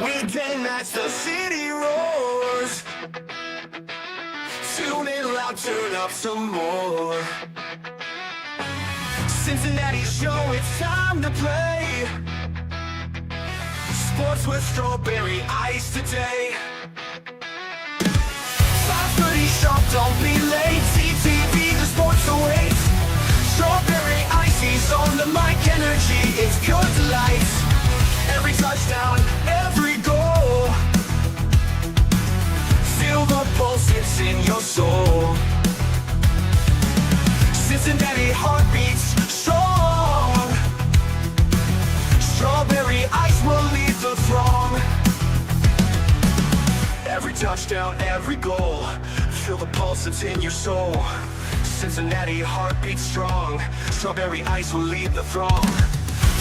Weekend as the city roars. Tune in loud, turn up some more. Cincinnati show, it's time to play. Sports with strawberry ice today. 5:30 sharp, don't be late. CTV, the sports awaits. Strawberry ices on the mic, energy, it's pure delight. Every touchdown, every goal. Feel the pulse, it's in your soul. Cincinnati heartbeats strong. Strawberry ice will lead the throng. Every touchdown, every goal. Feel the pulse, it's in your soul. Cincinnati heartbeats strong. Strawberry ice will lead the throng.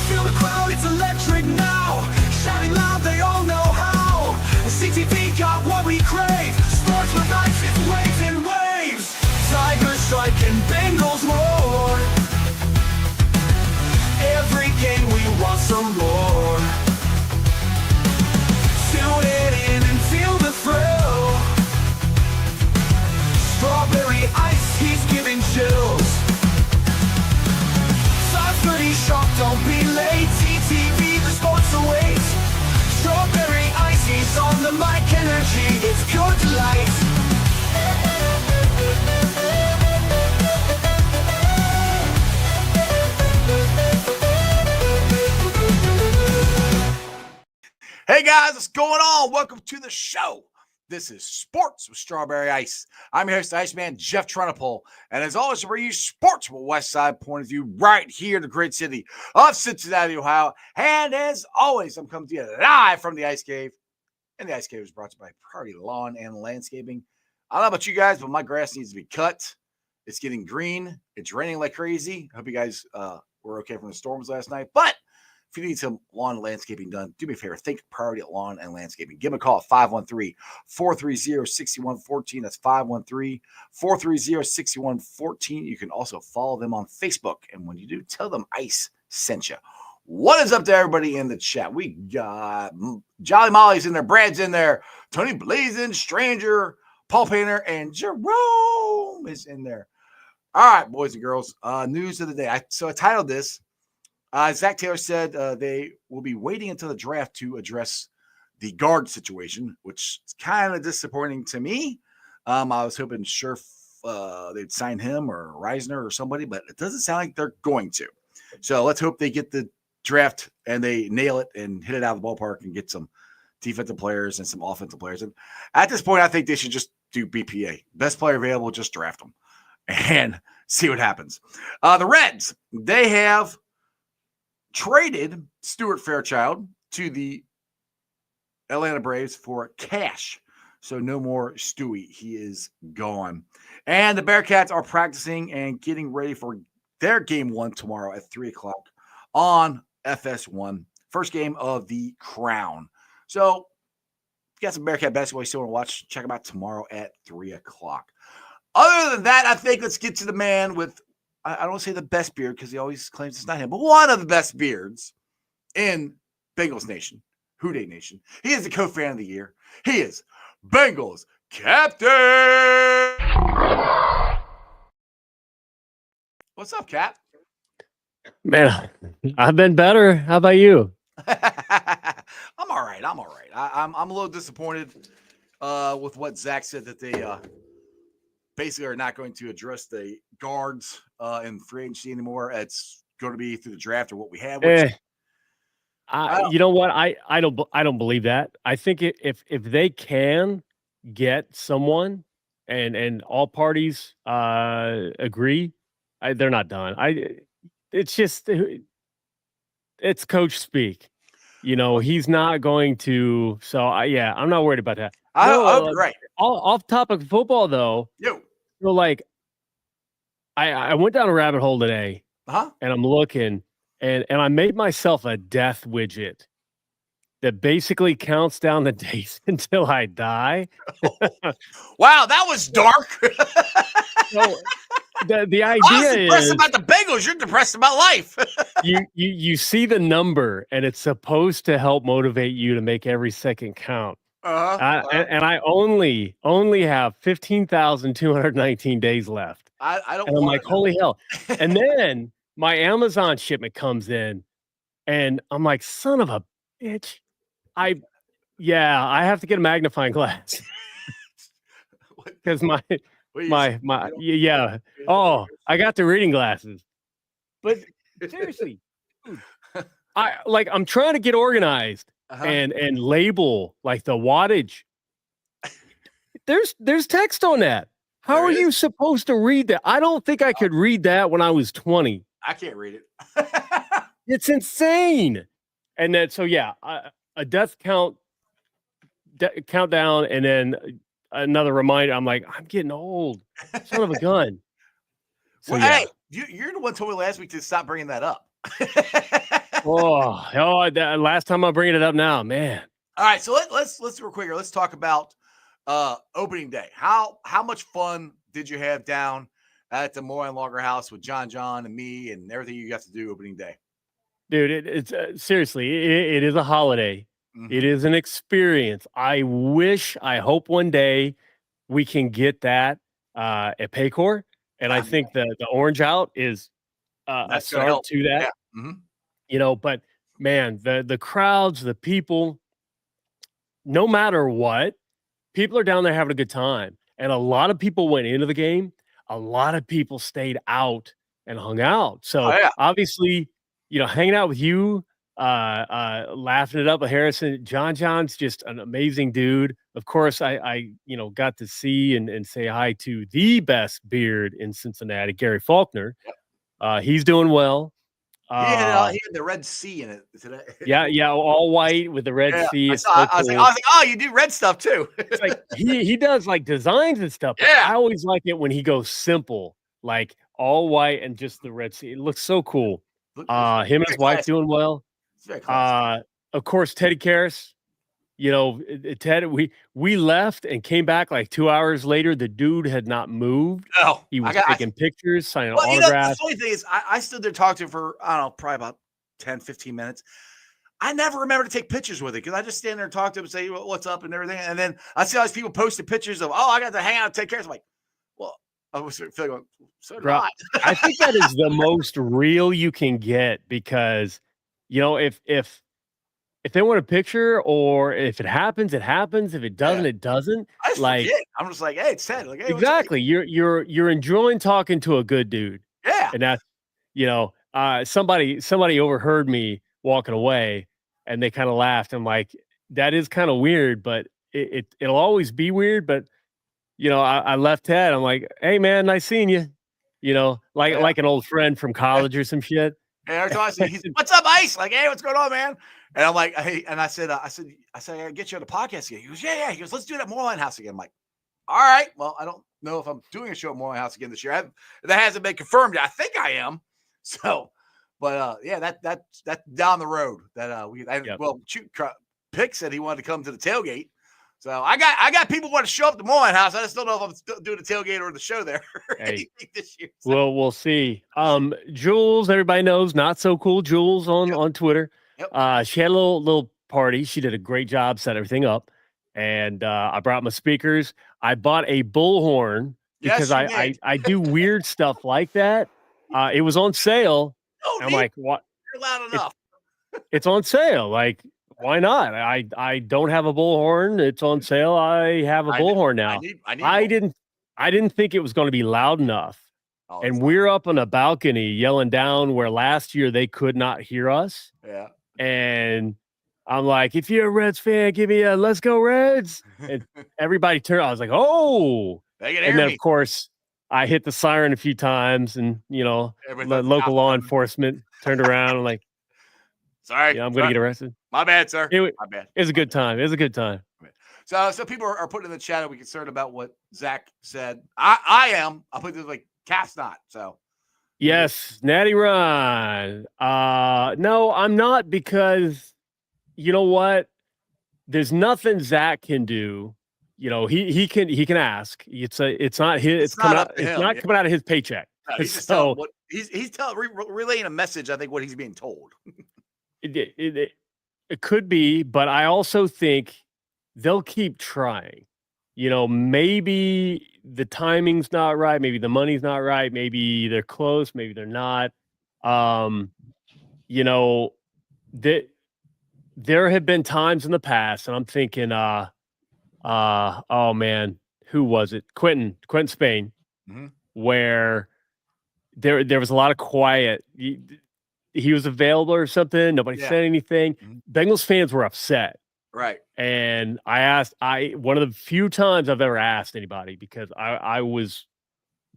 Feel the crowd, it's electric now. Shouting loud, they all know how. CTV got what we crave. Sports with ice, it's waves and waves. Tigers strike and Bengals roar. Every game we want some more. Tune it in and feel the thrill. Strawberry ice, he's giving chills. 5:30 sharp, don't be late. CTV, the sports awaits. Strawberry ice, he's on the mic, energy, it's pure delight. Hey guys, what's going on? Welcome to the show. This is Sports with Strawberry Ice. I'm your host, the Iceman, Jeff Trunapole. And as always, we bring you sports from a West Side point of view right here in the great city of Cincinnati, Ohio. And as always, I'm coming to you live from the Ice Cave. And the Ice Cave is brought to you by Priority Lawn and Landscaping. I don't know about you guys, but my grass needs to be cut. It's getting green. It's raining like crazy. I hope you guys were okay from the storms last night. But if you need some lawn landscaping done, do me a favor. Think Priority Lawn and Landscaping. Give them a call at 513-430-6114. That's 513-430-6114. You can also follow them on Facebook. And when you do, tell them Ice sent you. What is up to everybody in the chat? We got Jolly Molly's in there. Brad's in there. Tony Blazin, Stranger, Paul Painter, and Jerome is in there. All right, boys and girls. News of the day. So I titled this. Zac Taylor said they will be waiting until the draft to address the guard situation, which is kind of disappointing to me. I was hoping they'd sign him or Reisner or somebody, but it doesn't sound like they're going to. So let's hope they get the draft and they nail it and hit it out of the ballpark and get some defensive players and some offensive players. And at this point, I think they should just do BPA. Best player available, just draft them and see what happens. The Reds, they have traded Stuart Fairchild to the Atlanta Braves for cash. So no more Stewie. He is gone. And the Bearcats are practicing and getting ready for their game one tomorrow at 3 o'clock on FS1. First game of the Crown. So if you got some Bearcat basketball you still want to watch, check them out tomorrow at 3 o'clock. Other than that, I think let's get to the man with, I don't want to say the best beard because he always claims it's not him, but one of the best beards in Bengals Nation, Hoot Nation. He is the co-fan of the year. He is Bengals Captain. What's up, Cap? Man, I've been better. How about you? I'm all right. I'm a little disappointed with what Zach said that they basically are not going to address the guards in free agency anymore. It's going to be through the draft or what we have. You know what? I don't believe that. I think if they can get someone and all parties agree, they're not done. It's coach speak. You know, he's not going to. So I'm not worried about that. I hope you're right. Off topic of football though. So like, I went down a rabbit hole today, and I'm looking, and I made myself a death widget that basically counts down the days until I die. Wow, that was dark. So, the I idea was depressed is about the Bengals. You're depressed about life. you see the number, and it's supposed to help motivate you to make every second count. And I only have 15,219 days left. I don't And I'm want like, to know. holy hell. And then my Amazon shipment comes in, and I'm like, son of a bitch. I have to get a magnifying glass because yeah. Oh, I got the reading glasses. But seriously, dude, I'm trying to get organized and label like the wattage. There's text on that. How are you supposed to read that? I don't think I could read that when I was 20. I can't read it. It's insane. And then, so yeah, a death countdown, and then another reminder. I'm like, I'm getting old. Son of a gun. So, well, hey, you're the one told me last week to stop bringing that up. Last time I'm bringing it up now, man. All right, so let's real quicker. Let's talk about opening day. How much fun did you have down at the Moore and Longer House with John and me and everything you got to do opening day? Dude, it's seriously, it is a holiday. Mm-hmm. It is an experience. I hope one day we can get that at Paycor, and I think the orange out is a start to that. Yeah. Mm-hmm. But man, the crowds, the people, no matter what, people are down there having a good time. And a lot of people went into the game. A lot of people stayed out and hung out. So obviously, hanging out with you, laughing it up with Harrison. John's just an amazing dude. Of course, I got to see and say hi to the best beard in Cincinnati, Gary Faulkner. He's doing well. He had the red C in it today. Yeah, all white with the red C. I was like, oh, you do red stuff too. It's like he does like designs and stuff. Yeah, I always like it when he goes simple, like all white and just the red C. It looks so cool. Him and his wife doing well. Of course, Teddy Karras. Ted, we left and came back like 2 hours later. The dude had not moved. No, he was taking pictures, signing autographs. The funny thing is, I stood there talking to him for, I don't know, probably about 10, 15 minutes. I never remember to take pictures with it because I just stand there and talk to him and say, what's up and everything. And then I see all these people posting pictures of, I got to hang out and take care. I'm like, well, I was feeling so did I. I think that is the most real you can get because, if they want a picture, or if it happens, it happens. If it doesn't, it doesn't. I just forget. I'm just like, hey, it's Ted. Like, hey, exactly. You're enjoying talking to a good dude. Yeah. And that's, somebody overheard me walking away, and they kind of laughed. I'm like, that is kind of weird, but it'll always be weird. But I left Ted. I'm like, hey man, nice seeing you. Like an old friend from college or some shit. And every time I say, what's up, Ice? Like, hey, what's going on, man? And I'm like, hey, and I said, I gotta get you on the podcast again. He goes, yeah. He goes, let's do it at Moorline House again. I'm like, all right. Well, I don't know if I'm doing a show at Moorline House again this year. That hasn't been confirmed yet. I think I am. So, but that's down the road. Pick said he wanted to come to the tailgate. So I got people want to show up to Moorline House. I just don't know if I'm still doing the tailgate or the show there this year. So. Well, we'll see. Jules, everybody knows, not so cool Jules on Twitter. Yep. She had a little party. She did a great job, set everything up. And I brought my speakers. I bought a bullhorn because I do weird stuff like that. It was on sale. I'm like, what? You're loud enough. It's on sale. Like, why not? I don't have a bullhorn. It's on sale. I have a bullhorn now. I didn't think it was going to be loud enough. And we're up on a balcony yelling down where last year they could not hear us. Yeah. And I'm like, if you're a Reds fan, give me a let's go Reds. And everybody turned. I was like, oh. And then, of course, I hit the siren a few times, and, local law enforcement turned around and like, sorry. I'm going to get arrested. My bad, sir. My bad. It was a good time. It was a good time. So people are putting in the chat, are we concerned about what Zach said? I am. I'll put this like Cat's not. So. Yes, Natty Ron. No, I'm not, because you know what? There's nothing Zach can do. He can ask. It's not coming out of his paycheck. No, he's just telling what he's relaying a message. I think what he's being told. It could be, but I also think they'll keep trying. Maybe the timing's not right, maybe the money's not right, maybe they're close, maybe they're not. There have been times in the past, and I'm thinking, oh man, who was it? Quentin Spain, where there was a lot of quiet. He was available or something. Nobody said anything. Bengals fans were upset. Right. And one of the few times I've ever asked anybody, because I was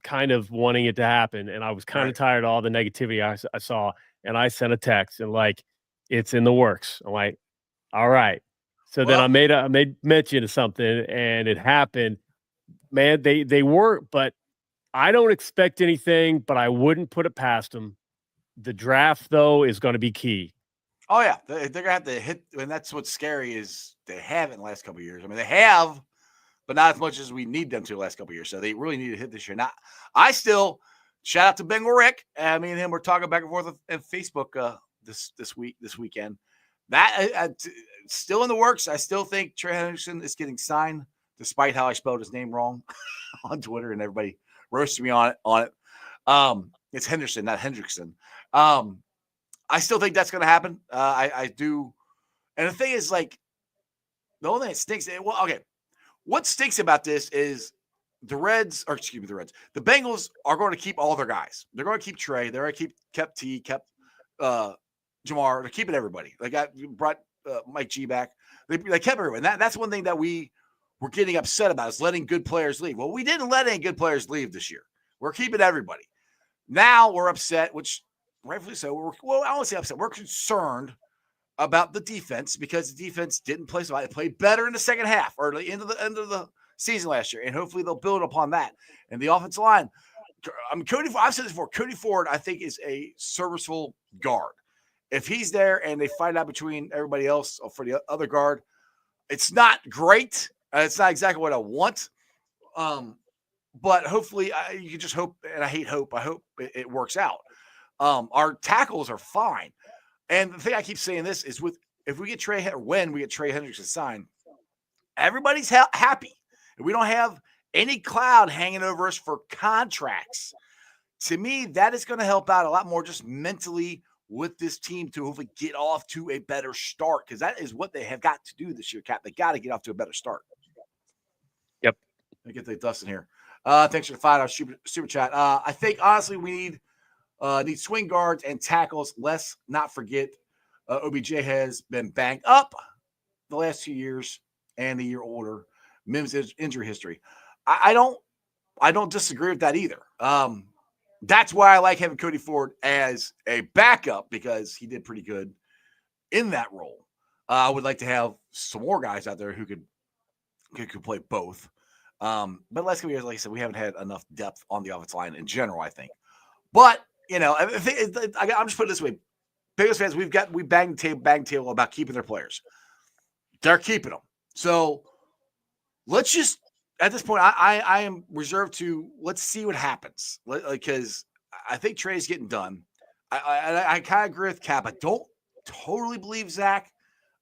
kind of wanting it to happen, and I was kind of tired of all the negativity I saw, and I sent a text and it's in the works. I'm like, all right. So then I made mention of something, and it happened. Man, they weren't, but I don't expect anything, but I wouldn't put it past them. The draft, though, is going to be key. Oh, yeah. They're going to have to hit, and that's what's scary is they haven't in the last couple of years. I mean, they have, but not as much as we need them to the last couple of years. So they really need to hit this year. Now, I still shout out to Bengal Rick. Me and him were talking back and forth on Facebook this weekend. That still in the works. I still think Trey Hendrickson is getting signed, despite how I spelled his name wrong on Twitter, and everybody roasted me on it. It's Henderson, not Hendrickson. I still think that's going to happen. I do. And the thing is, the only thing that stinks, what stinks about this is the Bengals are going to keep all their guys. They're going to keep Trey. They're going to kept Jamar. They're keeping everybody. You brought Mike G back. They kept everyone. That's one thing that we were getting upset about, is letting good players leave. Well, we didn't let any good players leave this year. We're keeping everybody. Now we're upset, which rightfully so. I don't say upset. We're concerned about the defense, because the defense didn't play so well. They played better in the second half, or the end of the season last year, and hopefully they'll build upon that. And the offensive line, I've said this before, Cody Ford, I think, is a serviceable guard. If he's there and they fight out between everybody else for the other guard, it's not great. It's not exactly what I want. But hopefully you can just hope, and I hate hope. I hope it works out. Our tackles are fine. And the thing I keep saying this is, when we get Trey Hendrickson signed, everybody's happy. And we don't have any cloud hanging over us for contracts. To me, that is going to help out a lot more just mentally with this team to hopefully get off to a better start, because that is what they have got to do this year, Cap. They got to get off to a better start. Yep. Let me get the Dustin here. Thanks for the $5 super chat. I think, honestly, we need swing guards and tackles. Let's not forget OBJ has been banged up the last 2 years and a year older. Mims' injury history. I don't disagree with that either. That's why I like having Cody Ford as a backup, because he did pretty good in that role. I would like to have some more guys out there who could play both. But last couple years, like I said, we haven't had enough depth on the offensive line in general, I think. But, I'm just putting it this way. Bengals fans, we banged the table about keeping their players. They're keeping them. So let's just, at this point, I am reserved to, let's see what happens. Because I think Trey's getting done. I kind of agree with Cap. I don't totally believe Zach.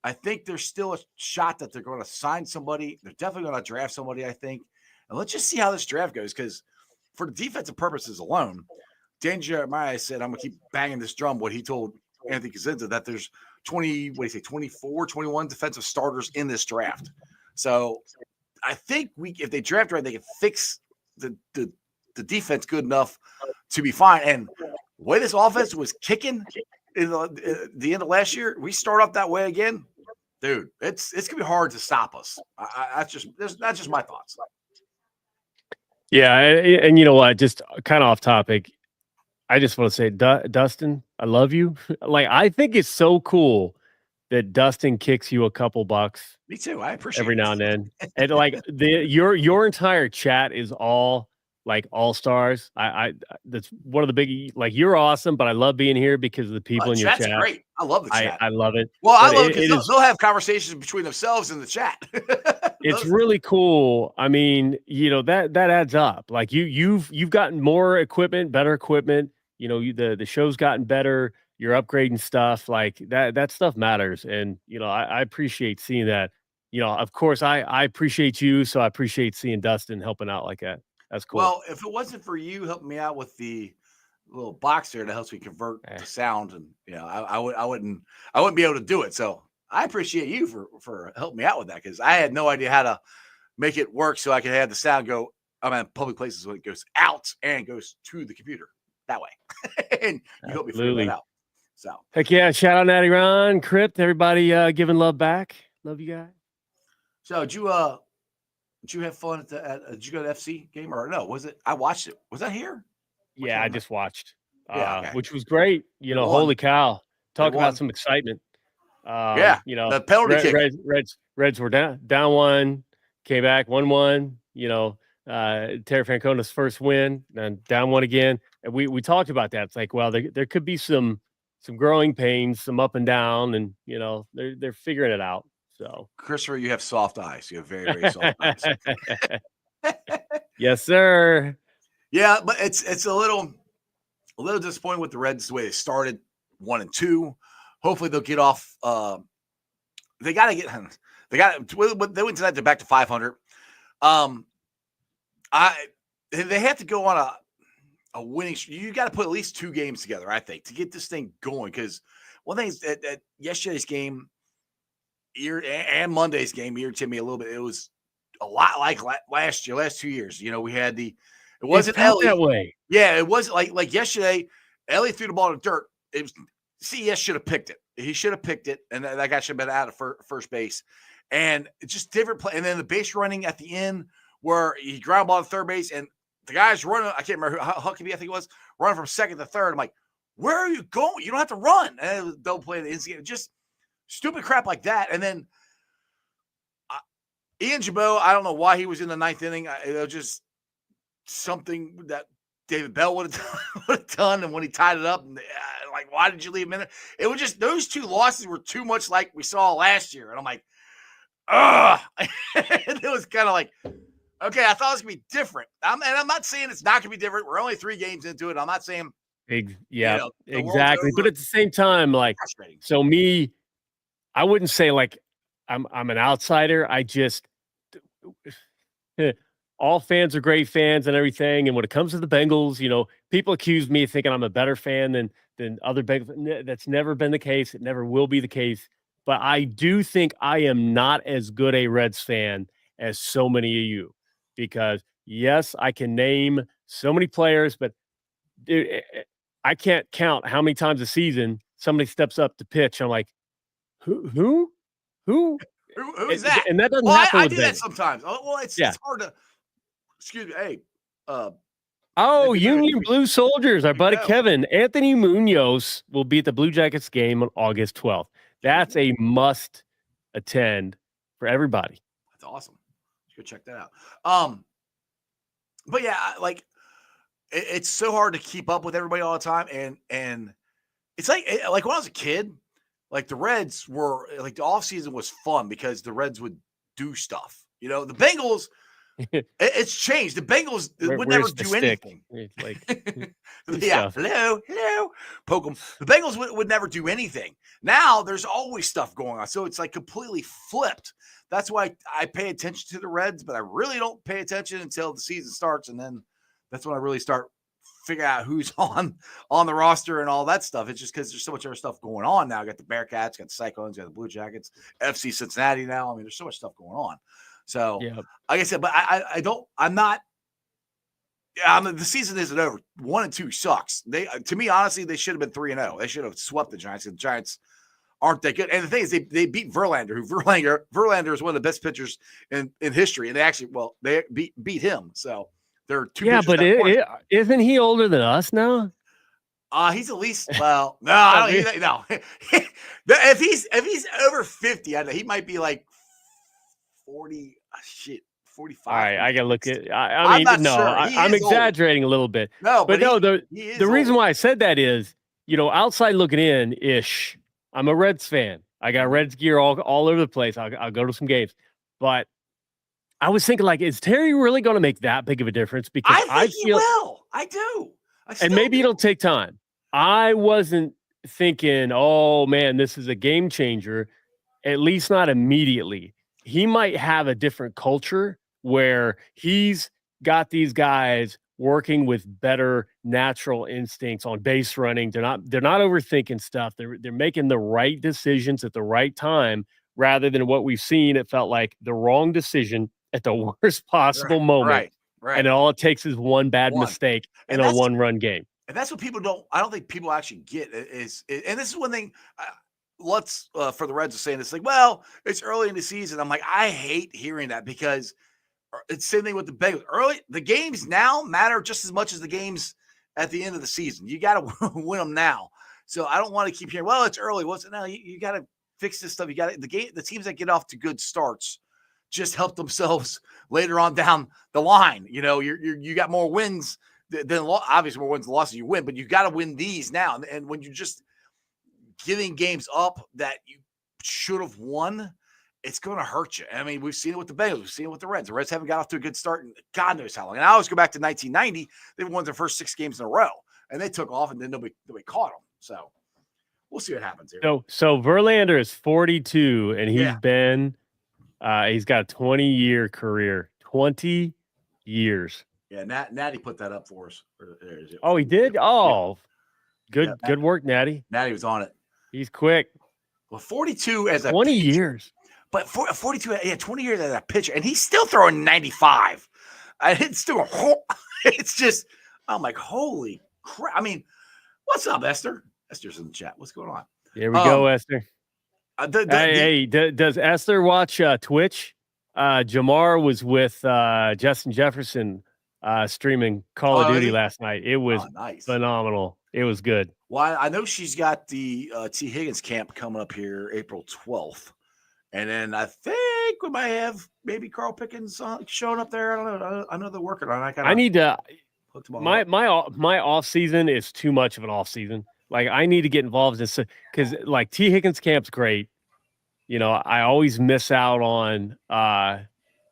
I think there's still a shot that they're going to sign somebody. They're definitely going to draft somebody, I think. And let's just see how this draft goes, because for defensive purposes alone, Dan Jeremiah said, I'm going to keep banging this drum, what he told Anthony Cosenza, that there's 24, 21 defensive starters in this draft. So I think if they draft right, they can fix the defense good enough to be fine. And the way this offense was kicking in the end of last year, we start off that way again, dude, it's going to be hard to stop us. That's just my thoughts. Yeah, and you know what? Just kind of off topic, I just want to say, Dustin, I love you. I think it's so cool that Dustin kicks you a couple bucks. Me too. I appreciate every it. now and then. And your entire chat is all like all-stars. I that's one of the big, like, you're awesome, but I love being here because of the people in your chat's chat. great. I love the chat. I love it. Well, I But love it because it is they'll have conversations between themselves in the chat. it's really cool. I mean, that adds up. Like you've gotten more equipment, better equipment. The show's gotten better. You're upgrading stuff. Like that stuff matters. And I appreciate seeing that. Of course I appreciate you, so I appreciate seeing Dustin helping out like that. That's cool. Well, if it wasn't for you helping me out with the little box there that helps me convert the sound, and I wouldn't be able to do it. So I appreciate you for helping me out with that, because I had no idea how to make it work so I could have the sound go. I'm in public places when it goes out and goes to the computer that way. And you helped me figure that out. So heck yeah! Shout out Natty Ron, Crypt, everybody giving love back. Love you guys. So did you have fun did you go to the FC game, or no? Was it? I watched it. Was that here? Yeah, I just watched. Okay. Which was great. Holy cow! Talk about some excitement. The penalty kick. Reds were down one, came back 1-1. Terry Francona's first win, and down one again. And we talked about that. It's like, well, there could be some growing pains, some up and down, and they're figuring it out. So, Christopher, you have soft eyes. You have very, very soft eyes. Yes, sir. Yeah, but it's a little disappointing with the Reds the way they started 1-2. Hopefully they'll get off. They went tonight. They're back to 500. They have to go on a winning. You got to put at least 2 games together, I think, to get this thing going. Because one thing is that yesterday's game and Monday's game irritated me a little bit. It was a lot like last 2 years. We had it wasn't Elly that way. Yeah, it was like yesterday. Elly threw the ball to dirt. It was CES should have picked it. He should have picked it, and that guy should have been out of first base. And it's just different play. And then the base running at the end where he ground ball to third base, and the guy's running. I can't remember Huckabee, I think it was, running from second to third. I'm like, where are you going? You don't have to run. And they'll play the instant. Just stupid crap like that. And then Ian Jabot, I don't know why he was in the 9th inning. It was just something that David Bell would have done. And when he tied it up, like, why did you leave him in there? It was just those 2 losses were too much like we saw last year. And I'm like, ugh. It was kind of like, okay, I thought it was going to be different. And I'm not saying it's not going to be different. We're only 3 games into it. I'm not saying. Exactly. But at the same time, like, so me, I wouldn't say like I'm an outsider. I just all fans are great fans and everything. And when it comes to the Bengals, people accuse me of thinking I'm a better fan than other Bengals. That's never been the case. It never will be the case. But I do think I am not as good a Reds fan as so many of you, because yes, I can name so many players, but dude, I can't count how many times a season somebody steps up to pitch. I'm like, who is that? And that doesn't happen. I do that sometimes. Well, it's hard to. Excuse me. Hey. Union Blue Soldiers. Our buddy Kevin Anthony Munoz will be at the Blue Jackets game on August 12th. That's a must attend for everybody. That's awesome. Let's go check that out. But yeah, like it's so hard to keep up with everybody all the time, and it's like when I was a kid. Like the Reds were like the offseason was fun because the Reds would do stuff. The Bengals, it's changed. The Bengals would never do anything. It's like, hello, poke them. The Bengals would never do anything. Now there's always stuff going on. So it's like completely flipped. That's why I pay attention to the Reds, but I really don't pay attention until the season starts. And then that's when I really start figure out who's on the roster and all that stuff. It's just because there's so much other stuff going on now. Got the Bearcats, got the Cyclones, got the Blue Jackets, FC Cincinnati now. I mean, there's so much stuff going on. So, like I said, but the season isn't over. 1-2 sucks. To me, honestly, they should have been 3-0. They should have swept the Giants. The Giants aren't that good. And the thing is, they beat Verlander. Verlander is one of the best pitchers in history. And they beat him. So, there are 2. Yeah, but isn't he older than us now? He's at least no. I don't. No, if he's over 50, he might be like 40. 45. All right, I gotta look at. I'm mean, not no, sure. I'm exaggerating a little bit. No, but no, the reason why I said that is, outside looking in ish. I'm a Reds fan. I got Reds gear all over the place. I'll go to some games, but I was thinking, like, is Terry really going to make that big of a difference? Because I think he will. I do. And maybe it'll take time. I wasn't thinking, oh man, this is a game changer. At least not immediately. He might have a different culture where he's got these guys working with better natural instincts on base running. They're not overthinking stuff. They're making the right decisions at the right time rather than what we've seen. It felt like the wrong decision at the worst possible moment. Right. And all it takes is one bad mistake in a one-run game. And that's what people I don't think people actually get is and this is one thing let's for the Reds are saying it's like, well, it's early in the season. I'm like, I hate hearing that because it's the same thing with the Bengals. The games now matter just as much as the games at the end of the season. You got to win them now. So I don't want to keep hearing, well, it's early. No, you got to fix this stuff. You got the teams that get off to good starts just help themselves later on down the line. You got more wins than obviously more wins and losses you win, but you got to win these now. And when you're just giving games up that you should have won, it's going to hurt you. I mean, we've seen it with the Bengals. We've seen it with the Reds. The Reds haven't got off to a good start in God knows how long. And I always go back to 1990. They won their first 6 games in a row, and they took off, and then nobody caught them. So we'll see what happens here. So Verlander is 42, and he's been he's got a 20-year career. 20 years. Yeah, Natty put that up for us. Oh, he did? Oh, good work, Natty. Natty was on it. He's quick. Well, 42 as a 20 pitcher, years. But 42, 20 years as a pitcher, and he's still throwing 95. It's just, I'm like, holy crap. I mean, what's up, Esther? Esther's in the chat. What's going on? Here we go, Esther. Does Esther watch Twitch? Jamar was with Justin Jefferson streaming Call of Duty last night. It was phenomenal. It was good. Well, I know she's got the T. Higgins camp coming up here April 12th. And then I think we might have maybe Carl Pickens showing up there. I don't know. I know they're working on it. I need to – my off season is too much of an off season. Like, I need to get involved in this because, like, T. Higgins camp's great. I always miss out on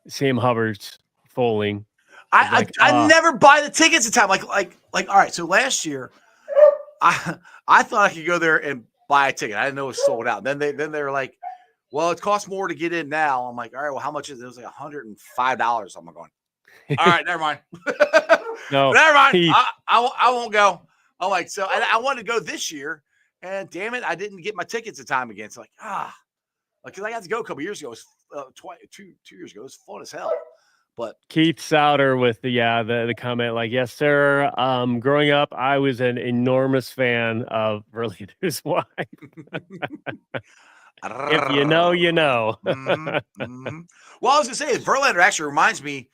Sam Hubbard's foaling. I never buy the tickets in time. Like, all right. So last year, I thought I could go there and buy a ticket. I didn't know it was sold out. Then they were like, well, it costs more to get in now. I'm like, all right, well, how much is it? It was like $105. I'm going, all right, never mind. No, never mind. I won't go. I'm like, so I wanted to go this year, and damn it, I didn't get my tickets in time again. So because I got to go a couple years ago. It was 2 years ago. It was fun as hell. But Keith Souter with the comment, like, yes, sir. Growing up, I was an enormous fan of Verlander's wife. If you know, you know. Mm-hmm. Well, I was gonna say, Verlander actually reminds me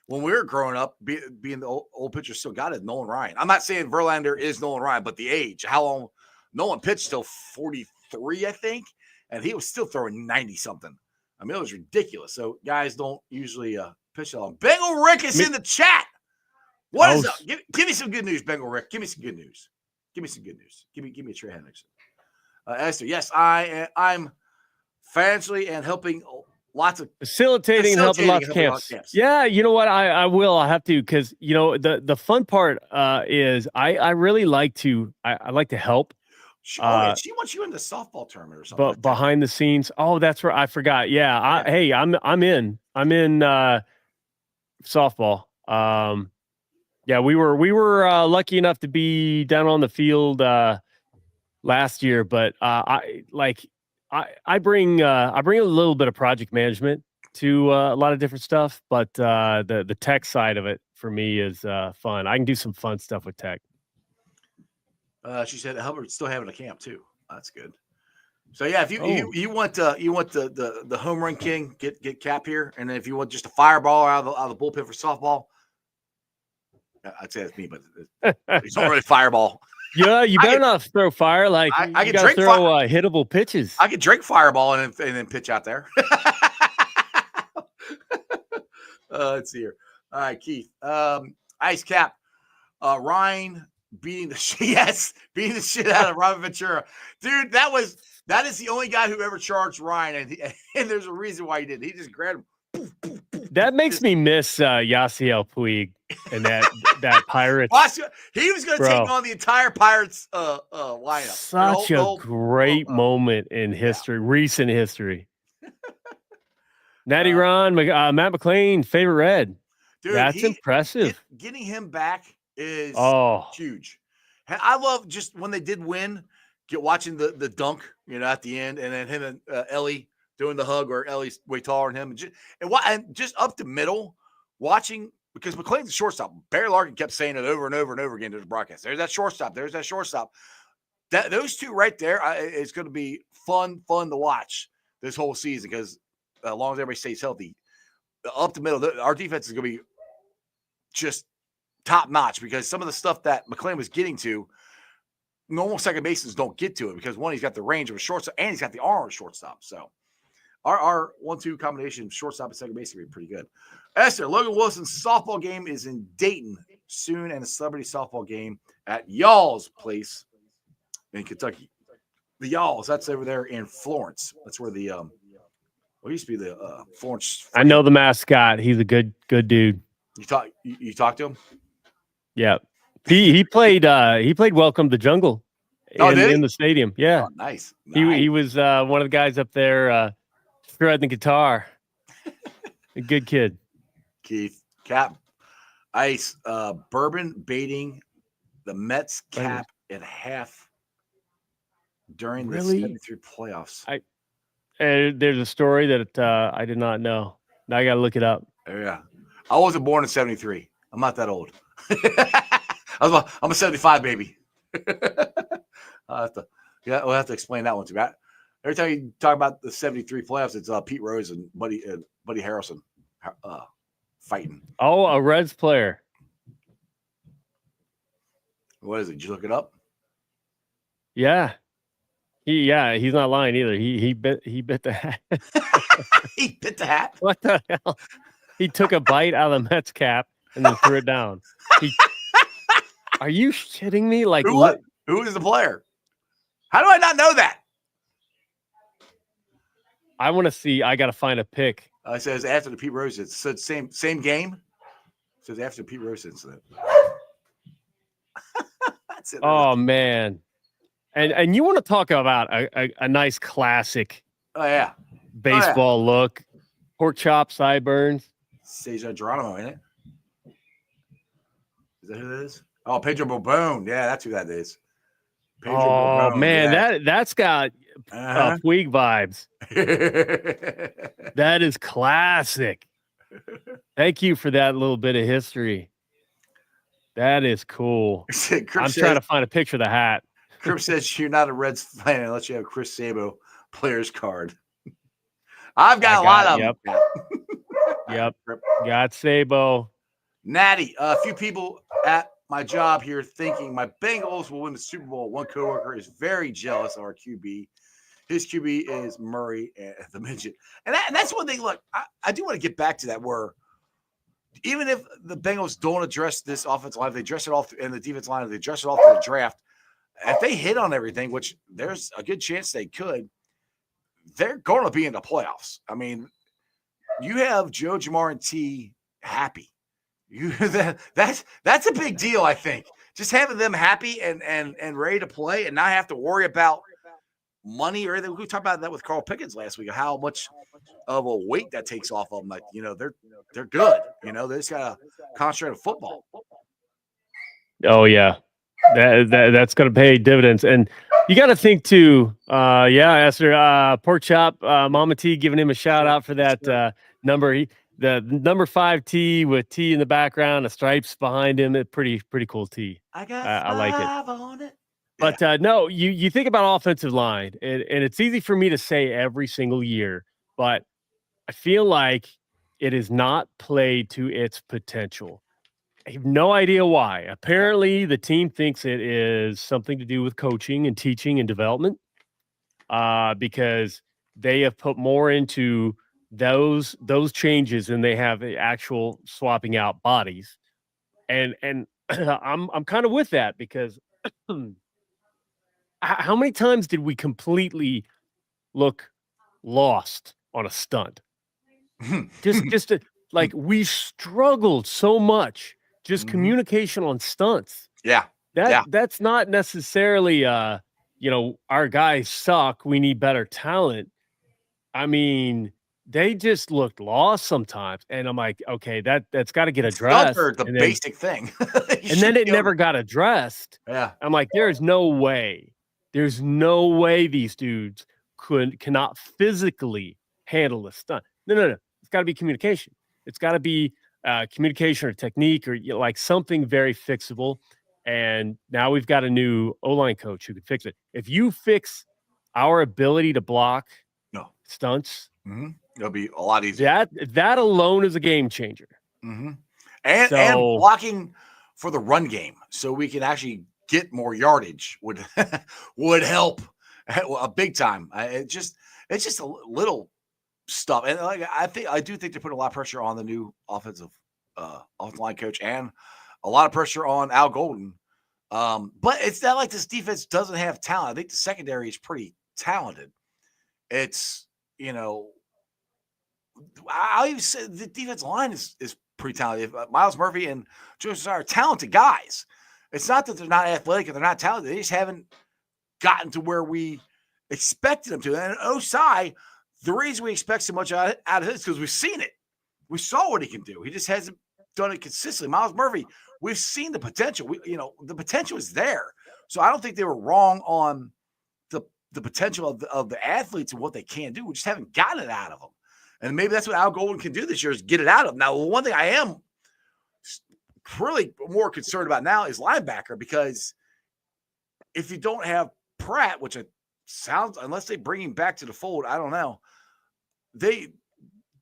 when we were growing up, being the old pitcher still got it. Nolan Ryan. I'm not saying Verlander is Nolan Ryan, but the age, how long Nolan pitched till 43, I think, and he was still throwing 90 something. I mean, it was ridiculous. So guys don't usually pitch that long. Bengal Rick is in the chat. What is up? Give me some good news, Bengal Rick. Give me some good news. Give me some good news. Give me a Trey Hendrickson. Esther, yes, I'm financially and helping lots of facilitating and helping lots of camps. Yeah, you know what? I will. I have to because the fun part is I really like to I like to help. She wants you in the softball tournament or something. But behind the scenes, that's where I forgot. Yeah, I'm in softball. Yeah, we were lucky enough to be down on the field last year, but I bring a little bit of project management to a lot of different stuff, but the tech side of it for me is fun. I can do some fun stuff with tech. She said Hubbard's still having a camp too. That's good. So yeah, if you want the home run king, get Cap here, and then if you want just a fireball out of the bullpen for softball, I'd say that's me, but it's not really fireball. Yeah, you better not throw fire. Like I you can drink throw hittable pitches. I could drink fireball and then pitch out there. Let's see here. All right, Keith. Ice Cap. Ryan beating the shit out of Robin Ventura. Dude, that is the only guy who ever charged Ryan, and there's a reason why he did. He just grabbed him. Poof, poof, poof, that makes me miss Yasiel Puig and that Pirates. He was going to take on the entire Pirates lineup. Such a great moment in history, recent history. Natty Ron, Matt McClain, favorite red. Dude, that's impressive. Getting him back is huge. And I love just when they did win, watching the dunk, at the end, and then him and Ellie doing the hug, where Ellie's way taller than him, and just up the middle, watching, because McClain's a shortstop. Barry Larkin kept saying it over and over and over again to the broadcast. There's that shortstop. There's that shortstop. Those two right there, it's going to be fun to watch this whole season, because as long as everybody stays healthy, up the middle, our defense is going to be just top notch, because some of the stuff that McClain was getting to, normal second basemans don't get to it, because one, he's got the range of a shortstop and he's got the arm of a shortstop. So our 1-2 combination of shortstop and second base will be pretty good. Esther, Logan Wilson's softball game is in Dayton soon, and a celebrity softball game at Y'all's place in Kentucky. The Y'all's, that's over there in Florence. That's where the used to be the Florence. I know the mascot. He's a good dude. You talked to him? Yeah. He played Welcome to the Jungle in the stadium. Yeah. Oh, nice. He was one of the guys up there shredding the guitar. A good kid. Keith, Cap, Ice, Bourbon baiting the Mets cap at half during the 73 playoffs. There's a story that I did not know. Now I got to look it up. Yeah. I wasn't born in 73. I'm not that old. I'm a 75 baby. We'll have to explain that one to Matt. Every time you talk about the 73 playoffs, it's Pete Rose and Buddy Harrelson fighting. Oh, a Reds player. What is it? Did you look it up? Yeah. He's not lying either. He bit the hat. He bit the hat? What the hell? He took a bite out of the Mets cap and then threw it down. Are you shitting me? Like what? Who is the player? How do I not know that? I want to see. I got to find a pic. It says after the Pete Rose incident. So same game. It says after the Pete Rose incident. That's it. Oh man. And you want to talk about a nice classic baseball look. Pork chop, sideburns. Cesar Geronimo, ain't it? Is that who that is? Oh, Pedro Bobone. Yeah, that's who that is. Pedro Bobone, man, that's got Puig vibes. That is classic. Thank you for that little bit of history. That is cool. I'm trying to find a picture of the hat. Crip says you're not a Reds fan unless you have a Chris Sabo player's card. I've got a lot of them. Yep. Got Sabo. Natty, a few people at my job here thinking my Bengals will win the Super Bowl. One coworker is very jealous of our QB. His QB is Murray the midget. And that's one thing. Look, I do want to get back to that, where even if the Bengals don't address this offensive line, they address it all and the defense line, they address it all through the draft. If they hit on everything, which there's a good chance they could, they're going to be in the playoffs. I mean, you have Joe, Jamar, and T happy. That's a big deal, I think. Just having them happy and ready to play and not have to worry about money or anything. We talked about that with Carl Pickens last week, how much of a weight that takes off of them. Like, they're good. They just got to concentrate on football. Oh, yeah. That's going to pay dividends. And you got to think too, Esther, Pork Chop, Mama T giving him a shout out for that number. The number 5 T with T in the background, the stripes behind him. A pretty cool T. I like it. On it. But no, you think about offensive line, and it's easy for me to say every single year, but I feel like it is not played to its potential. I have no idea why. Apparently, the team thinks it is something to do with coaching and teaching and development, because they have put more into those changes, and they have the actual swapping out bodies. And I'm kind of with that, because how many times did we completely look lost on a stunt? just like, we struggled so much, just communication on stunts. Yeah. That's not necessarily our guys suck, we need better talent. I mean, they just looked lost sometimes, and I'm like, okay, that's got to get addressed. Stunts are the basic thing. And then it never got addressed. Yeah. I'm like, there's no way these dudes cannot physically handle a stunt. No. It's got to be communication. It's got to be communication or technique, or like something very fixable. And now we've got a new O-line coach who can fix it. If you fix our ability to block stunts, it'll be a lot easier. That alone is a game changer. And blocking for the run game, so we can actually get more yardage would would help a big time. It's just a little stuff, and like I do think they put a lot of pressure on the new offensive line coach, and a lot of pressure on Al Golden. But it's not like this defense doesn't have talent. I think the secondary is pretty talented. It's, I'll even say the defensive line is pretty talented. Miles Murphy and Joseph are talented guys. It's not that they're not athletic and they're not talented. They just haven't gotten to where we expected them to. And Osai, the reason we expect so much out of him is because we've seen it. We saw what he can do. He just hasn't done it consistently. Miles Murphy, we've seen the potential. The potential is there. So I don't think they were wrong on the potential of the athletes and what they can do. We just haven't gotten it out of them. And maybe that's what Al Golden can do this year, is get it out of them. Now, one thing I am really more concerned about now is linebacker, because if you don't have Pratt, which it sounds, unless they bring him back to the fold, I don't know. They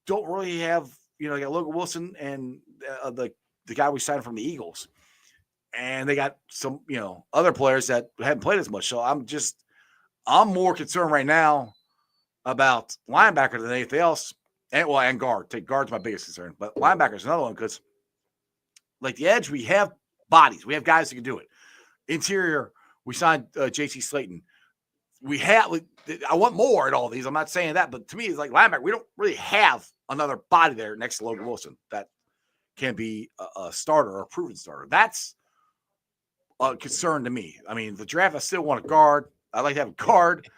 don't really have, they got Logan Wilson and the guy we signed from the Eagles. And they got some, other players that haven't played as much. So I'm more concerned right now about linebacker than anything else. And guard. Take guard's my biggest concern. But linebacker's another one, because like the edge, we have bodies. We have guys who can do it. Interior, we signed J.C. Slayton. I want more at all these. I'm not saying that, but to me, it's like linebacker. We don't really have another body there next to Logan Wilson that can be a starter or a proven starter. That's a concern to me. I mean, the draft, I still want a guard. I'd like to have a guard,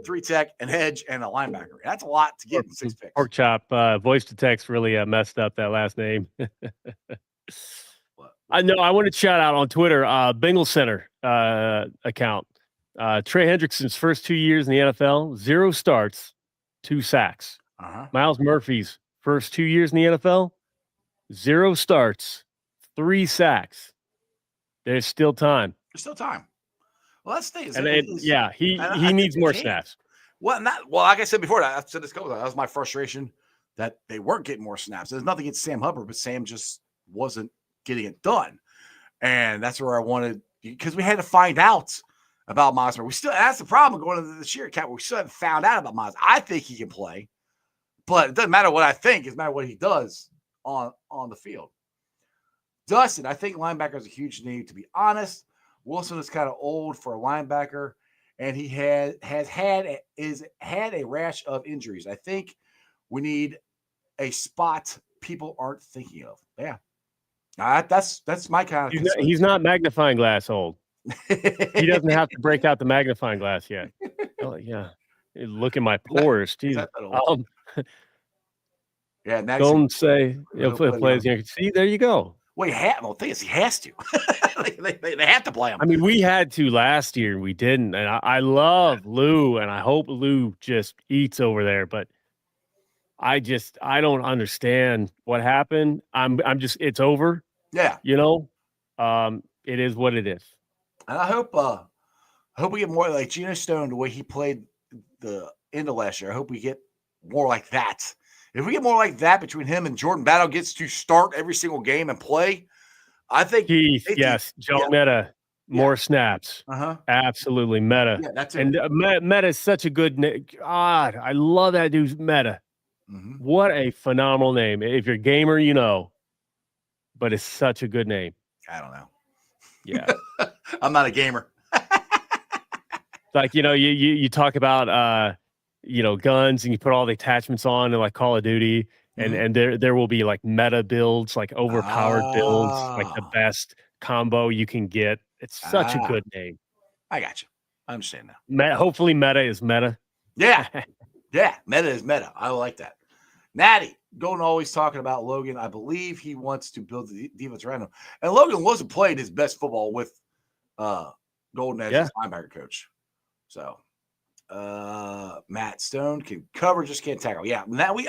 3 tech, an edge, and a linebacker. That's a lot to get in 6 picks. Pork chop, voice to text really messed up that last name. I know. I want to shout out on Twitter, Bengals Center account. Trey Hendrickson's first 2 years in the NFL, 0 starts, 2 sacks. Miles Murphy's first 2 years in the NFL, 0 starts, 3 sacks. There's still time. There's still time. Well, that's the thing. He needs more snaps. Well, like I said before, I've said this a couple times. That was my frustration, that they weren't getting more snaps. There's nothing against Sam Hubbard, but Sam just wasn't getting it done. And that's where I wanted, because we had to find out about Miles Murphy. That's the problem going into this year, Cat. We still haven't found out about Miles. I think he can play, but it doesn't matter what I think. It matters what he does on the field. Dustin, I think linebacker is a huge need, to be honest. Wilson is kind of old for a linebacker, and he has had a rash of injuries. I think we need a spot people aren't thinking of. Yeah, that's my kind of. He's not magnifying glass old. He doesn't have to break out the magnifying glass yet. Oh, yeah, look at my pores, too. Don't say plays. See, there you go. Well, the thing is, he has to. they have to play him. I mean, we had to last year. We didn't. And I love Lou, and I hope Lou just eats over there. But I don't understand what happened. It's over. Yeah. It is what it is. And I hope we get more like Geno Stone, the way he played the end of last year. I hope we get more like that. If we get more like that between him and Jordan Battle gets to start every single game and play, I think Joe Meta, more snaps. Absolutely, Meta. Yeah, that's it. And Meta is such a good God, I love that dude's Meta. Mm-hmm. What a phenomenal name. If you're a gamer, you know, but it's such a good name. I don't know. Yeah. I'm not a gamer. Like, you talk about, guns and you put all the attachments on and like Call of Duty and there will be like meta builds, like overpowered builds, like the best combo you can get. It's such a good name. I got you. I understand now. Hopefully meta is meta. Yeah. Yeah. Meta is meta. I like that. Natty, Golden always talking about Logan. I believe he wants to build the defense around him. And Logan wasn't playing his best football with Golden as his linebacker coach. So Matt Stone can cover, just can't tackle. Yeah. And we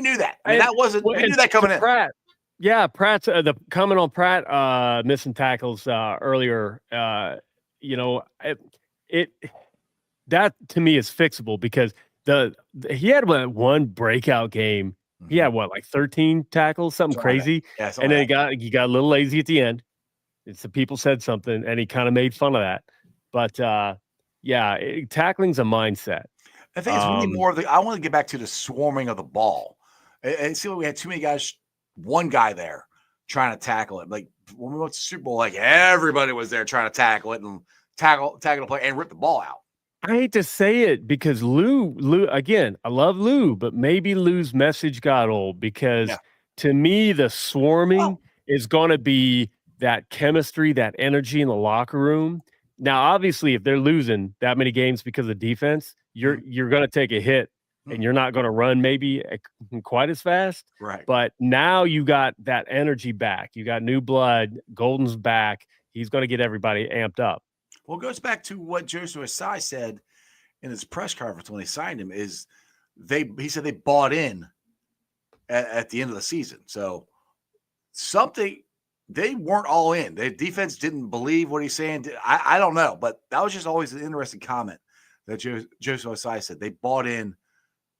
knew that. We knew that coming in. Pratt. Yeah, Pratt's the comment on Pratt missing tackles earlier. That to me is fixable because he had one breakout game. He had like 13 tackles, something crazy, and then he got a little lazy at the end. It's the people said something, and he kind of made fun of that. But tackling's a mindset. I think it's really more of I want to get back to the swarming of the ball. And see, we had too many guys. One guy there trying to tackle it. Like when we went to Super Bowl, like everybody was there trying to tackle it and tackle the play and rip the ball out. I hate to say it because Lou, again, I love Lou, but maybe Lou's message got old because to me, the swarming is going to be that chemistry, that energy in the locker room. Now, obviously, if they're losing that many games because of defense, you're going to take a hit and you're not going to run maybe quite as fast. Right. But now you got that energy back. You got new blood. Golden's back. He's going to get everybody amped up. Well, it goes back to what Joshua Osai said in his press conference when they signed him is he said they bought in at the end of the season. So they weren't all in. The defense didn't believe what he's saying. I don't know, but that was just always an interesting comment that Joshua Osai said. They bought in,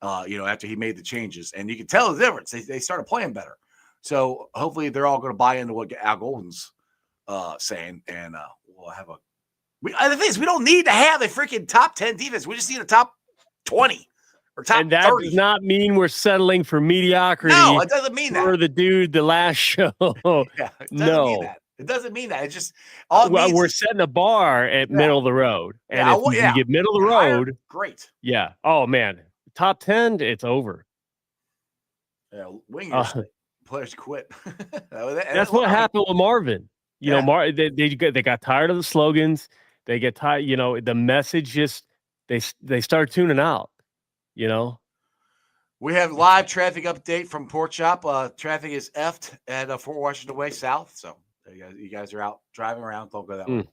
after he made the changes, and you can tell the difference. They started playing better. So hopefully they're all going to buy into what Al Golden's saying, and we'll have the thing is, we don't need to have a freaking top 10 defense. We just need a top 20 or top 30. And that does not mean we're settling for mediocrity. No, it doesn't mean that. For the dude, the last show. Yeah, it doesn't mean that. It doesn't mean that. It's just we're setting a bar at middle of the road. And if you get middle of the road, great. Yeah. Oh man, top 10, it's over. Yeah, wingers players quit. That's what happened with Marvin. They got tired of the slogans. They get tired. The message just they start tuning out. We have live traffic update from Pork Chop. Traffic is effed at Fort Washington Way South. So you guys are out driving around. Don't go that way.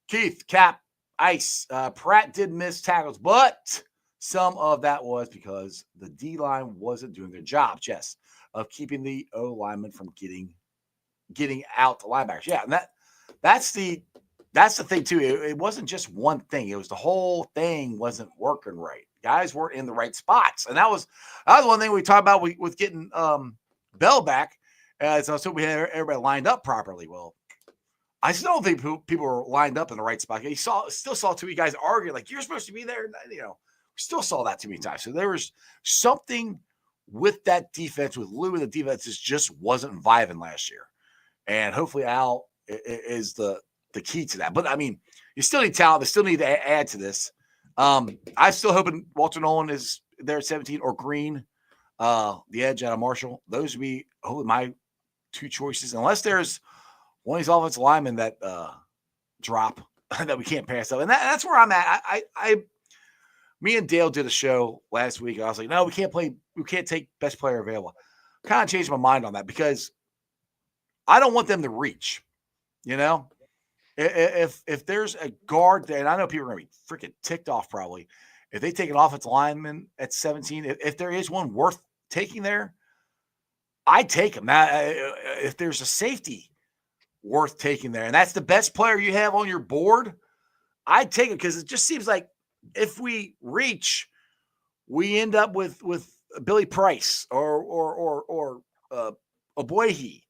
Keith, Cap, Ice. Pratt did miss tackles, but some of that was because the D-line wasn't doing their job, Jess, of keeping the O lineman from getting out the linebackers. Yeah, and that's the thing too. It wasn't just one thing. It was the whole thing wasn't working right. Guys weren't in the right spots, and that was one thing we talked about with getting Bell back. So we had everybody lined up properly. Well, I still don't think people were lined up in the right spot. You still saw two guys arguing like you're supposed to be there. We still saw that too many times. So there was something with that defense, with Lou and the defense, just wasn't vibing last year. And hopefully Al is the key to that. But, you still need talent. They still need to add to this. I'm still hoping Walter Nolan is there at 17 or Green, the edge out of Marshall. Those would be my two choices. Unless there's one of these offensive linemen that drop that we can't pass up. And that's where I'm at. Me and Dale did a show last week. And I was like, no, we can't take best player available. Kind of changed my mind on that because I don't want them to reach, If there's a guard there, and I know people are going to be freaking ticked off probably, if they take an offensive lineman at 17, if there is one worth taking there, I take him. Now, if there's a safety worth taking there, and that's the best player you have on your board, I'd take it because it just seems like if we reach, we end up with Billy Price or Oboihi.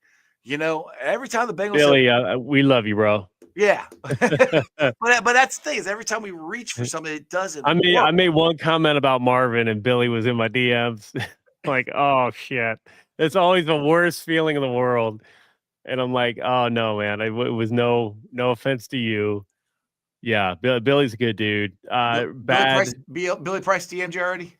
Every time the Bengals Billy, we love you, bro. Yeah. but that's the thing is every time we reach for something, it doesn't I made one comment about Marvin and Billy was in my DMs. like, oh shit. It's always the worst feeling in the world. And I'm like, oh no, man. It was no offense to you. Yeah, Billy's a good dude. Bad. Billy Price DM'd already?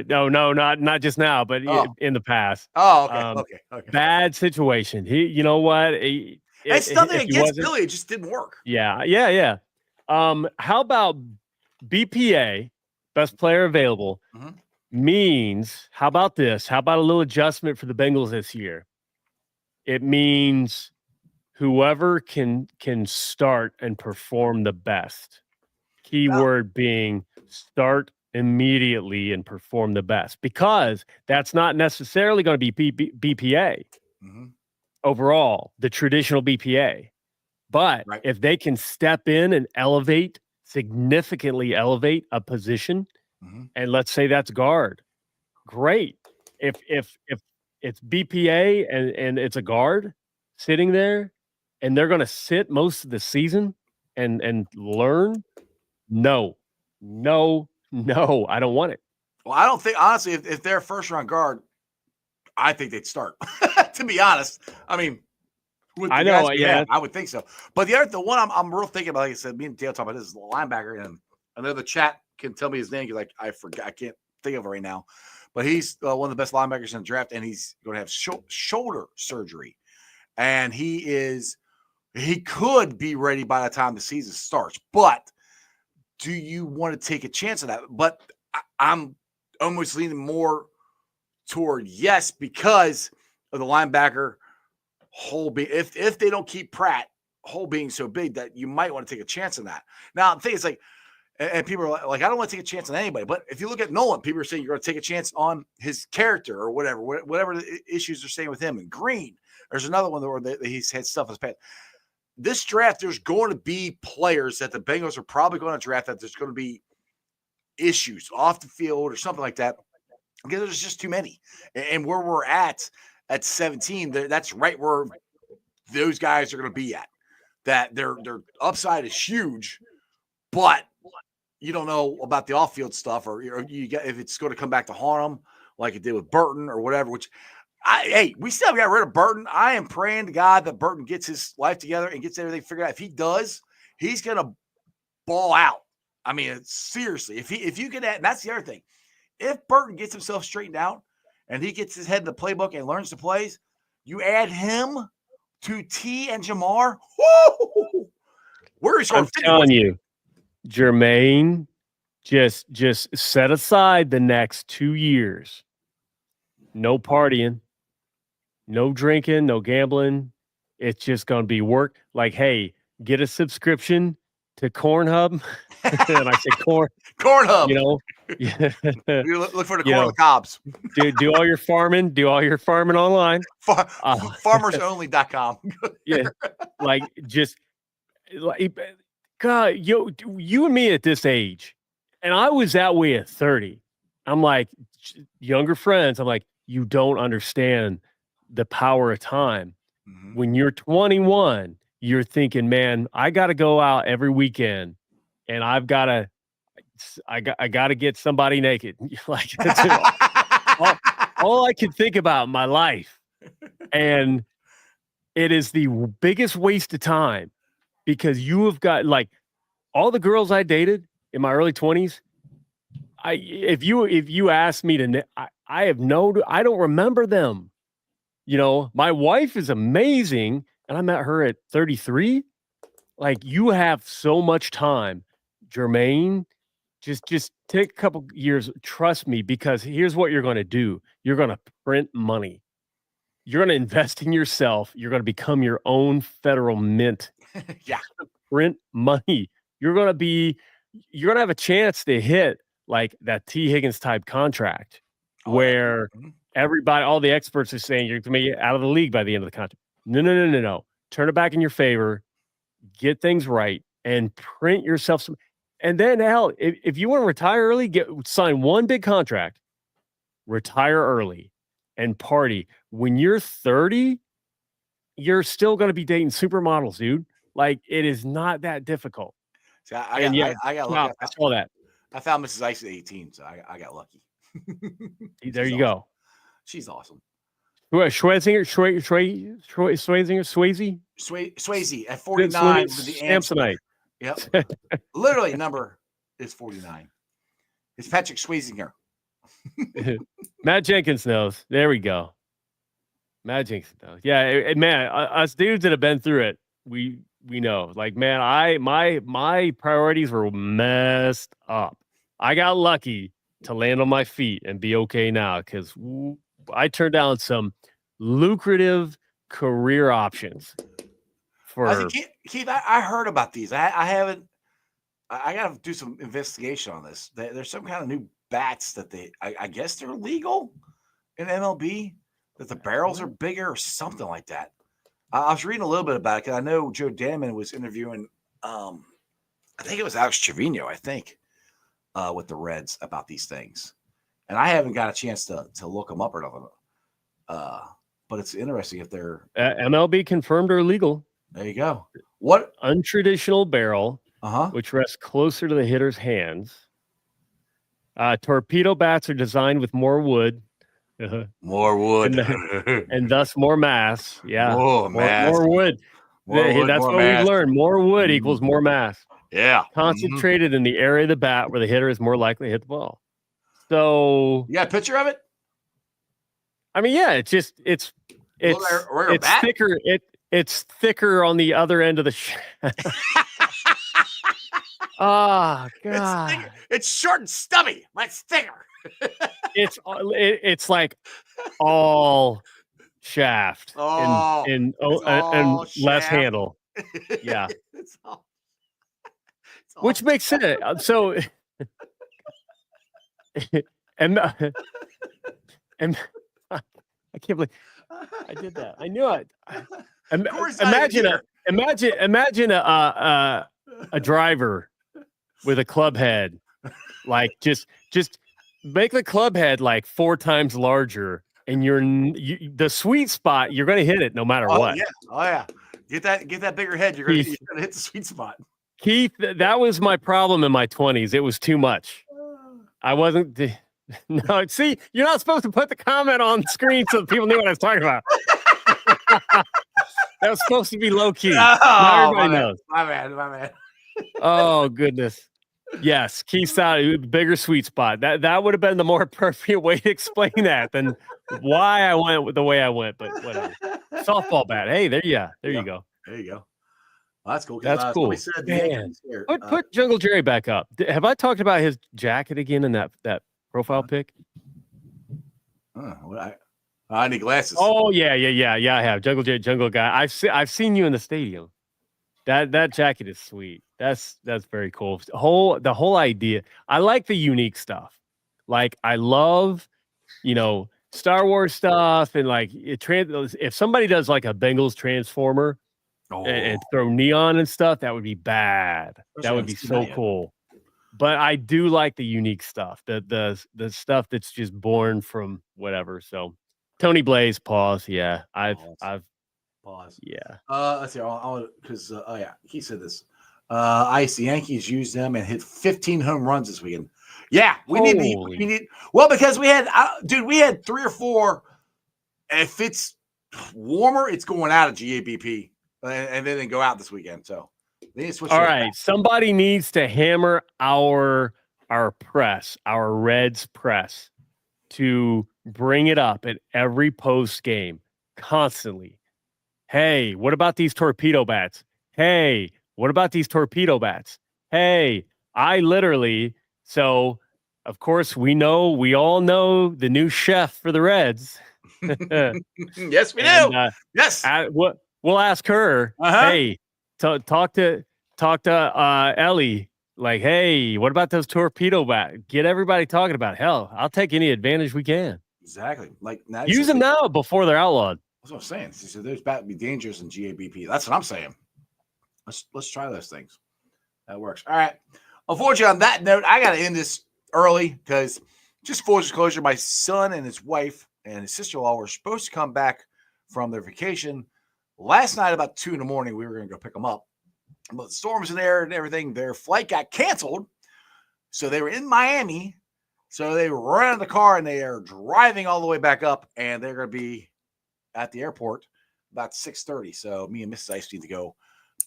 No, not just now, but in the past. Oh, okay. Bad situation. You know what? It's nothing against Billy. It just didn't work. Yeah. How about BPA, best player available, means, how about this? How about a little adjustment for the Bengals this year? It means whoever can start and perform the best. Keyword being start immediately and perform the best, because that's not necessarily going to be BPA overall, the traditional BPA. But if they can step in and significantly elevate a position, and let's say that's guard, great. If it's BPA and it's a guard sitting there and they're going to sit most of the season and learn, no, I don't want it. Well, I don't think, honestly, if they're first round guard, I think they'd start. To be honest, I mean, I know, yeah, I would think so. But the one I'm real thinking about, like I said, me and Dale talk about this, is the linebacker, and I know the chat can tell me his name because I forgot, I can't think of it right now. But he's one of the best linebackers in the draft, and he's going to have shoulder surgery, and he could be ready by the time the season starts. But do you want to take a chance on that? But I'm almost leaning more toward yes, because of the linebacker hole being, if they don't keep Pratt, hole being so big that you might want to take a chance on that. Now, the thing is, like, and people are like, I don't want to take a chance on anybody. But if you look at Nolan, people are saying you're going to take a chance on his character or whatever the issues they're saying with him. And Green, there's another one where he's had stuff in his past. This draft, there's going to be players that the Bengals are probably going to draft that there's going to be issues off the field or something like that, because there's just too many. And where we're at 17, that's right where those guys are going to be at. That their upside is huge, but you don't know about the off-field stuff, or you get, if it's going to come back to haunt them like it did with Burton or whatever. Which, we still got rid of Burton. I am praying to God that Burton gets his life together and gets everything figured out. If he does, he's going to ball out. I mean, seriously, if you can add, and that's the other thing. If Burton gets himself straightened out and he gets his head in the playbook and learns the plays, you add him to T and Jamar. Woo! Where is I'm telling you, Jermaine, just set aside the next 2 years. No partying, no drinking, no gambling. It's just going to be work. Like, hey, get a subscription to Cornhub. And I said Cornhub. You know, you look for the corn on the cobs. do all your farming. Do all your farming online. Farmersonly.com. Yeah, like just like God, you and me at this age, and I was that way at 30. I'm like, younger friends, I'm like, you don't understand the power of time. When you're 21, you're thinking, man, I got to go out every weekend, and I got to get somebody naked. Like, that's all I can think about in my life. And it is the biggest waste of time, because you have got, like, all the girls I dated in my early 20s. If you ask me to, I don't remember them. You know, my wife is amazing, and I met her at 33. Like, you have so much time, Jermaine. Just take a couple years. Trust me, because here's what you're going to do. You're going to print money. You're going to invest in yourself. You're going to become your own federal mint. Yeah. Print money. You're going to have a chance to hit like that T. Higgins type contract, where everybody, all the experts are saying you're going to be out of the league by the end of the contract. No. Turn it back in your favor. Get things right and print yourself some. And then, hell, if you want to retire early, sign one big contract, retire early, and party. When you're 30, you're still going to be dating supermodels, dude. Like, it is not that difficult. See, I got lucky. I saw that. I found Mrs. Ice at 18, so I got lucky. There you go. She's awesome. Swayze at 49 with the Samsonite. Yep. Literally number is 49. It's Patrick Swayze. Matt Jenkins knows. There we go. Matt Jenkins knows. Yeah, man, us dudes that have been through it, we know. Like, man, my priorities were messed up. I got lucky to land on my feet and be okay now because I turned down some lucrative career options. Keith, I heard about these. I haven't. I got to do some investigation on this. There's some kind of new bats that I guess they're legal in MLB, that the barrels are bigger or something like that. I was reading a little bit about it because I know Joe Danman was interviewing, I think it was Alex Trevino, with the Reds about these things. And I haven't got a chance to look them up or nothing. But it's interesting if they're MLB confirmed or legal. There you go. What untraditional barrel, which rests closer to the hitter's hands. Torpedo bats are designed with more wood. More wood. and thus more mass. Yeah. More wood. That's what we've learned. More wood equals more mass. Yeah. Concentrated in the area of the bat where the hitter is more likely to hit the ball. So you got a picture of it? I mean, yeah, it's thicker. It's thicker on the other end of the oh God. It's short and stubby. It's thicker. it's like all shaft and less handle. Yeah. Which makes sense. So and I can't believe I did that. I knew it. Imagine a driver with a club head, like just make the club head like 4 times larger, and the sweet spot. You're going to hit it no matter what. Yeah. Oh yeah. Get that bigger head. You're going to hit the sweet spot. Keith, that was my problem in my 20s. It was too much. I wasn't. No, see, you're not supposed to put the comment on screen so people knew what I was talking about. That was supposed to be low key. Now everybody knows. My man. Oh goodness. Yes, Keith thought bigger sweet spot. That would have been the more appropriate way to explain that than why I went the way I went. But whatever. Softball bat. Hey, there you go. There you go. Well, that's cool. That's cool. Put Jungle Jerry back up. Have I talked about his jacket again in that profile pic? I need glasses. Oh yeah. I have Jungle Guy. I've seen you in the stadium. That jacket is sweet. That's very cool. The whole idea. I like the unique stuff. Like I love, Star Wars stuff, and like if somebody does like a Bengals Transformer and throw neon and stuff, that would be bad. That would be so cool. But I do like the unique stuff, the stuff that's just born from whatever. So Tony Blaze, pause. Yeah, I've pause. Yeah. Let's see. Because he said this. The Yankees used them and hit 15 home runs this weekend. Yeah, we need. Well, because we had 3 or 4. If it's warmer, it's going out of GABP, and then they go out this weekend. So. All right, somebody needs to hammer our press, our Reds press, to bring it up at every post game constantly. Hey, what about these torpedo bats? Hey, what about these torpedo bats? Hey, so of course we all know the new chef for the Reds. Yes, we do. Yes. We'll ask her. Hey, talk to Ellie. Like, hey, what about those torpedo bats? Get everybody talking about it. Hell, I'll take any advantage we can. Exactly. Like now, use them now before they're outlawed. That's what I'm saying. She said there's about to be dangerous in GABP. That's what I'm saying. Let's try those things. That works. All right. Unfortunately, on that note, I got to end this early because just full disclosure, my son and his wife and his sister-in-law were supposed to come back from their vacation last night about 2 a.m. We were going to go pick them up. But the storms in there and everything, their flight got canceled. So they were in Miami So they run out of the car and they are driving all the way back up, and they're going to be at the airport about 6:30. So me and Mrs. Ice need to go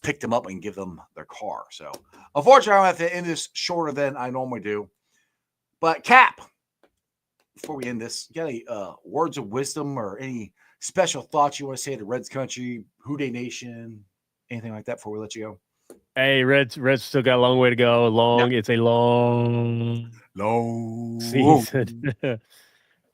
pick them up and give them their car. So unfortunately, I'm going to have to end this shorter than I normally do. But Cap, before we end this, you got any words of wisdom or any special thoughts you want to say to Reds country, Who Dey Nation, anything like that before we let you go? Hey, Reds still got a long way to go. It's a long season.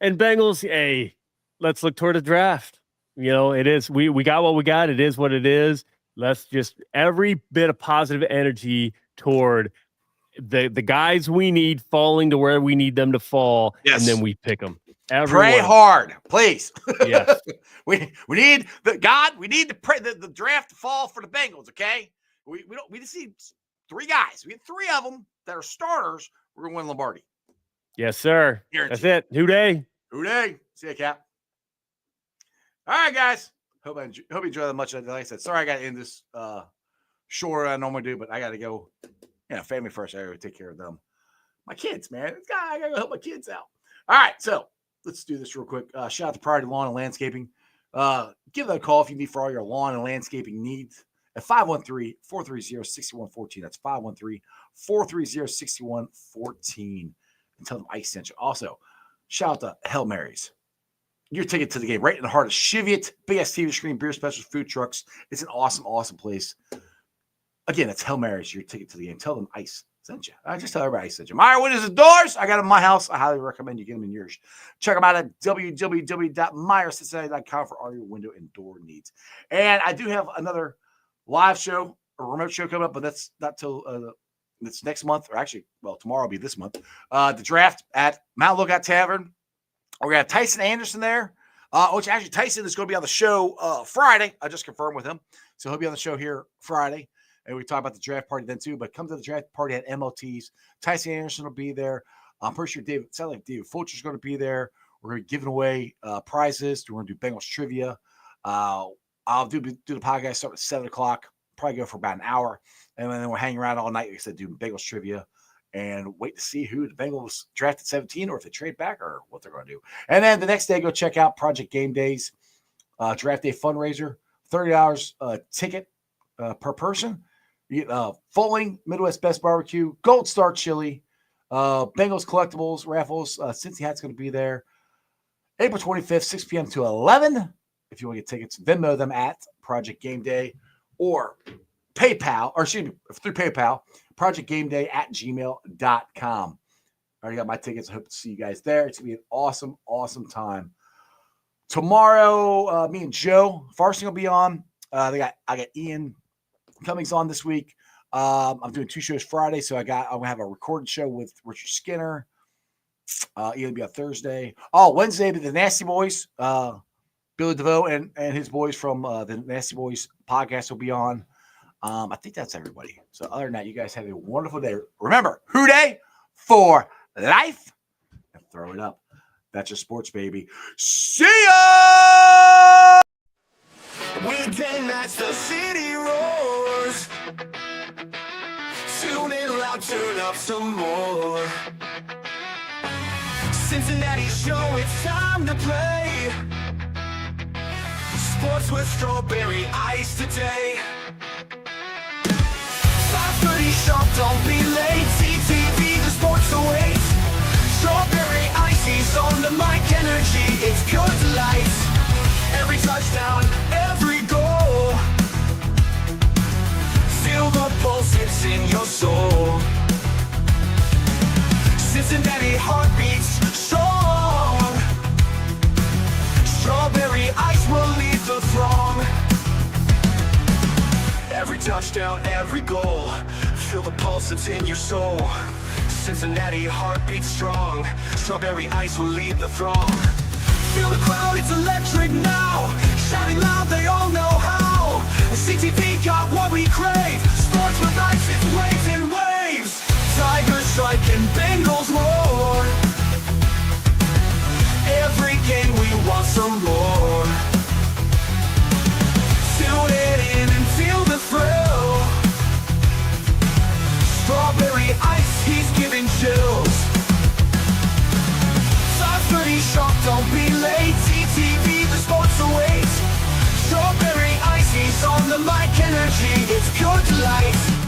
And Bengals, hey, let's look toward the draft. It is. We got what we got. It is what it is. Let's just every bit of positive energy toward the guys we need falling to where we need them to fall, and then we pick them. Pray hard, please. Yes. we need the draft to fall for the Bengals. Okay, we just need 3 guys. We have 3 of them that are starters. We're gonna win Lombardi. Yes, sir. Guaranteed. That's it. Who Dey? Who Dey? See ya, Cap. All right, guys. Hope you enjoy that much. Like I said, sorry I got to end this shorter than I normally do, but I got to go. Family first. I got to take care of them. My kids, man. I got to help my kids out. All right, so let's do this real quick. Shout out to Priority Lawn and Landscaping. Give them a call if you need for all your lawn and landscaping needs at 513-430-6114. That's 513-430-6114. And tell them Ice sent you. Also, shout out to Hail Marys. Your ticket to the game, right in the heart of Cheviot, big ass TV screen, beer specials, food trucks. It's an awesome, awesome place. Again, it's Hail Marys, your ticket to the game. Tell them Ice sent you. I just tell everybody Ice sent you. Meyer windows and doors. I got them in my house. I highly recommend you get them in yours. Check them out at www.meyercincinnati.com for all your window and door needs. And I do have another live show, a remote show coming up, but that's not till it's next month, or actually, tomorrow will be this month. The draft at Mount Lookout Tavern. We're going to have Tyson Anderson there, which actually Tyson is going to be on the show Friday. I just confirmed with him. So he'll be on the show here Friday. And we talk about the draft party then too. But come to the draft party at MLT's. Tyson Anderson will be there. I'm pretty sure David Fulcher's going to be there. We're going to be giving away prizes. We're going to do Bengals trivia. I'll do the podcast start at 7 o'clock. Probably go for about an hour. And then we'll hang around all night, like I said, do Bengals trivia. And wait to see who the Bengals draft at 17 or if they trade back or what they're going to do. And then the next day, go check out Project Game Days draft day fundraiser. $30 ticket per person. Fulling, Midwest Best Barbecue, Gold Star Chili, Bengals Collectibles, raffles. Cincy Hat's going to be there. April 25th, 6 p.m. to 11. If you want to get tickets, Venmo them at Project Game Day or PayPal, or excuse me, through PayPal, projectgameday@gmail.com. I already got my tickets. I hope to see you guys there. It's going to be an awesome, awesome time. Tomorrow, me and Joe Farsing will be on. I got Ian Cummings on this week. I'm doing 2 shows Friday, so I'm going to have a recorded show with Richard Skinner. Ian will be on Thursday. Wednesday, the Nasty Boys, Billy DeVoe and his boys from the Nasty Boys podcast will be on. I think that's everybody. So other than that, you guys have a wonderful day. Remember, Who Dey for life, and throw it up. That's your sports, baby. See ya! Weekday nights, the city roars. Tune in loud, turn up some more. Cincinnati show, it's time to play. Sports with strawberry ice today. 5:30 sharp, don't be late. CTV, the sports awaits. Strawberry icy's on the mic, energy, it's pure delight. Every touchdown, every goal. Feel the pulse, it's in your soul. Cincinnati heartbeats strong. Strawberry ice will lead the throng. Every touchdown, every goal. Feel the pulse, it's in your soul. Cincinnati heartbeats strong. Strawberry ice will lead the throng. Feel the crowd, it's electric now. Shouting loud, they all know how. CTV got what we crave. Sports with ice, it's waves and waves. Tigers strike and Bengals roar. Every game we want some more. Tune it in and feel the thrill. Strawberry ice, he's giving chills. be sharp, don't be late. TTV, the sports awaits. Strawberry ices on the mic, energy, it's pure delight.